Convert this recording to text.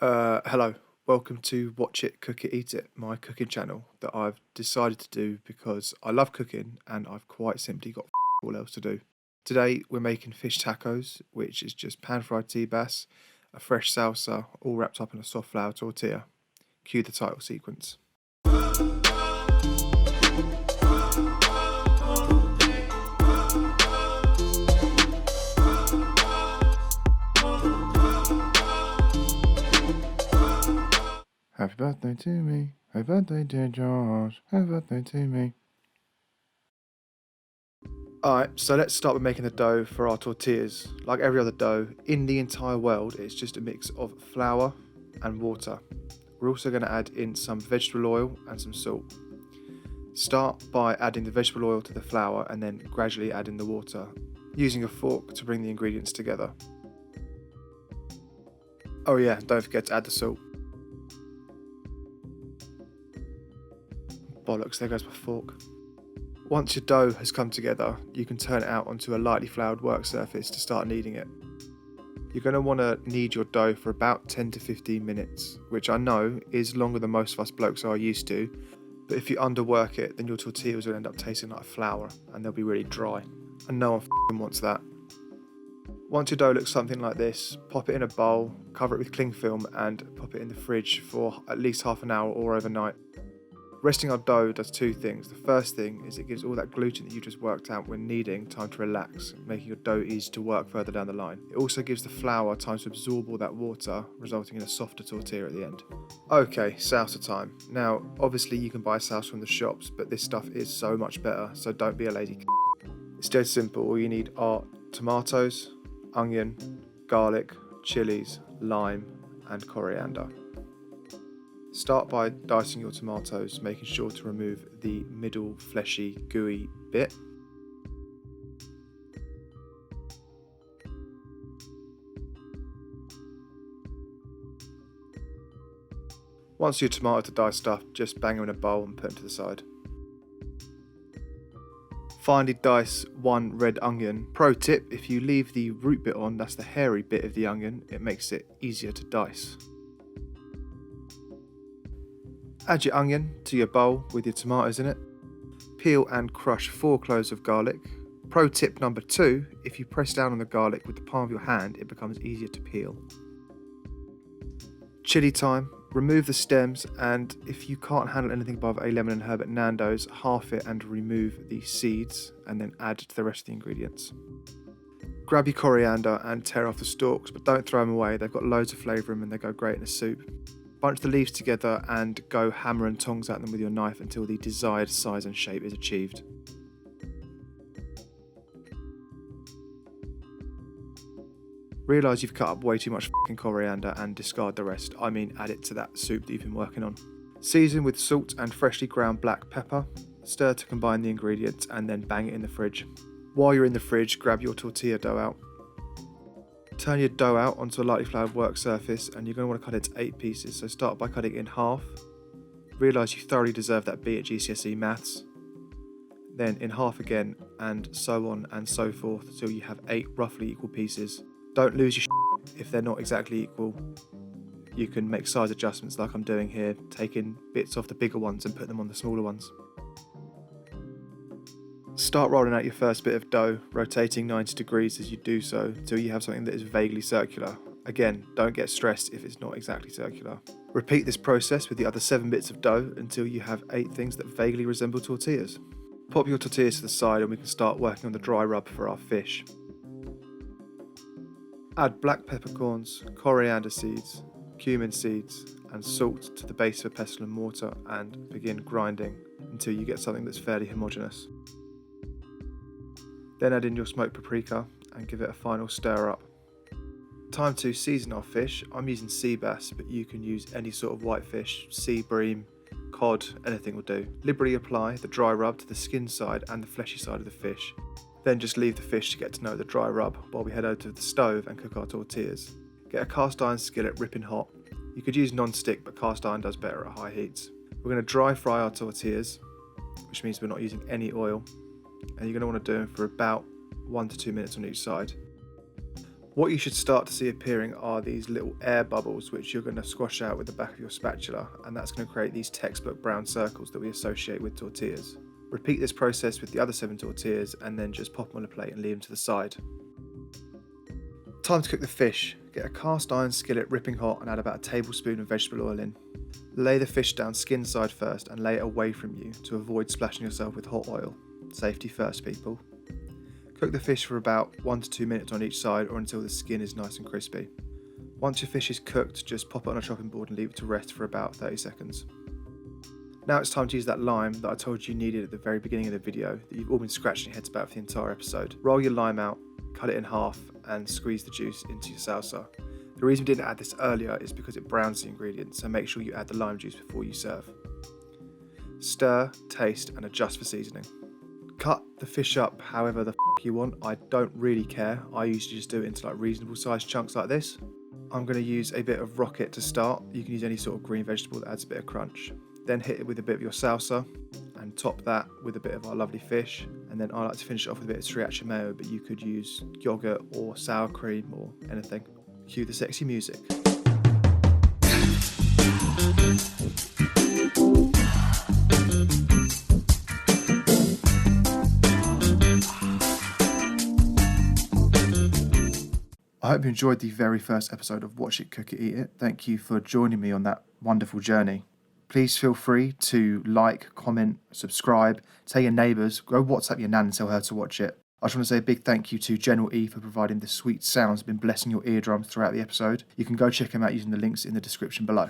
Hello, welcome to Watch It, Cook It, Eat It, my cooking channel that I've decided to do because I love cooking and I've quite simply got all else to do. Today we're making fish tacos, which is just pan-fried sea bass, a fresh salsa, all wrapped up in a soft flour tortilla. Cue the title sequence. Happy birthday to me, happy birthday dear George, happy birthday to me. Alright, so let's start with making the dough for our tortillas. Like every other dough in the entire world, it's just a mix of flour and water. We're also going to add in some vegetable oil and some salt. Start by adding the vegetable oil to the flour and then gradually add in the water, using a fork to bring the ingredients together. Oh yeah, don't forget to add the salt. Bollocks, there goes my fork. Once your dough has come together, you can turn it out onto a lightly floured work surface to start kneading it. You're going to want to knead your dough for about 10 to 15 minutes, which I know is longer than most of us blokes are used to, but if you underwork it, then your tortillas will end up tasting like flour and they'll be really dry. And no one f***ing wants that. Once your dough looks something like this, pop it in a bowl, cover it with cling film and pop it in the fridge for at least half an hour or overnight. Resting our dough does two things. The first thing is it gives all that gluten that you just worked out when kneading time to relax, making your dough easy to work further down the line. It also gives the flour time to absorb all that water, resulting in a softer tortilla at the end. Okay, salsa time. Now, obviously you can buy salsa from the shops, but this stuff is so much better, so don't be a lazy c***. It's dead simple. All you need are tomatoes, onion, garlic, chilies, lime, and coriander. Start by dicing your tomatoes, making sure to remove the middle fleshy, gooey bit. Once your tomatoes are diced up, just bang them in a bowl and put them to the side. Finally dice one red onion. Pro tip, if you leave the root bit on, that's the hairy bit of the onion, it makes it easier to dice. Add your onion to your bowl with your tomatoes in it. Peel and crush 4 cloves of garlic. Pro tip number 2, if you press down on the garlic with the palm of your hand, it becomes easier to peel. Chili thyme, remove the stems, and if you can't handle anything above a lemon and herb at Nando's, half it and remove the seeds, and then add to the rest of the ingredients. Grab your coriander and tear off the stalks, but don't throw them away, they've got loads of flavour in them and they go great in a soup. Bunch the leaves together and go hammer and tongs at them with your knife until the desired size and shape is achieved. Realise you've cut up way too much f***ing coriander and discard the rest. I mean, add it to that soup that you've been working on. Season with salt and freshly ground black pepper. Stir to combine the ingredients and then bang it in the fridge. While you're in the fridge, grab your tortilla dough out. Turn your dough out onto a lightly floured work surface and you're going to want to cut it into 8 pieces, so start by cutting it in half. Realise you thoroughly deserve that B at GCSE maths. Then in half again, and so on and so forth until you have 8 roughly equal pieces. Don't lose your shit if they're not exactly equal. You can make size adjustments like I'm doing here, taking bits off the bigger ones and put them on the smaller ones. Start rolling out your first bit of dough, rotating 90 degrees as you do so, till you have something that is vaguely circular. Again, don't get stressed if it's not exactly circular. Repeat this process with the other 7 bits of dough until you have 8 things that vaguely resemble tortillas. Pop your tortillas to the side and we can start working on the dry rub for our fish. Add black peppercorns, coriander seeds, cumin seeds, and salt to the base of a pestle and mortar and begin grinding until you get something that's fairly homogeneous. Then add in your smoked paprika and give it a final stir up. Time to season our fish. I'm using sea bass, but you can use any sort of white fish, sea bream, cod, anything will do. Liberally apply the dry rub to the skin side and the fleshy side of the fish. Then just leave the fish to get to know the dry rub while we head over to the stove and cook our tortillas. Get a cast iron skillet ripping hot. You could use non-stick, but cast iron does better at high heats. We're going to dry fry our tortillas, which means we're not using any oil. And you're going to want to do them for about 1 to 2 minutes on each side. What you should start to see appearing are these little air bubbles which you're going to squash out with the back of your spatula, and that's going to create these textbook brown circles that we associate with tortillas. Repeat this process with the other 7 tortillas and then just pop them on a plate and leave them to the side. Time to cook the fish. Get a cast iron skillet ripping hot and add about a tablespoon of vegetable oil in. Lay the fish down skin side first and lay it away from you to avoid splashing yourself with hot oil. Safety first, people. Cook the fish for about 1 to 2 minutes on each side or until the skin is nice and crispy. Once your fish is cooked, just pop it on a chopping board and leave it to rest for about 30 seconds. Now it's time to use that lime that I told you needed at the very beginning of the video that you've all been scratching your heads about for the entire episode. Roll your lime out, cut it in half and squeeze the juice into your salsa. The reason we didn't add this earlier is because it browns the ingredients, so make sure you add the lime juice before you serve. Stir, taste and adjust for seasoning. Cut the fish up however the you want. I don't really care. I usually just do it into like reasonable sized chunks like this. I'm going to use a bit of rocket to start. You can use any sort of green vegetable that adds a bit of crunch. Then hit it with a bit of your salsa and top that with a bit of our lovely fish. And then I like to finish it off with a bit of sriracha mayo, but you could use yogurt or sour cream or anything. Cue the sexy music. I hope you enjoyed the very first episode of Watch It, Cook It, Eat It. Thank you for joining me on that wonderful journey. Please feel free to like, comment, subscribe, tell your neighbours, go WhatsApp your nan and tell her to watch it. I just want to say a big thank you to General E for providing the sweet sounds that have been blessing your eardrums throughout the episode. You can go check him out using the links in the description below.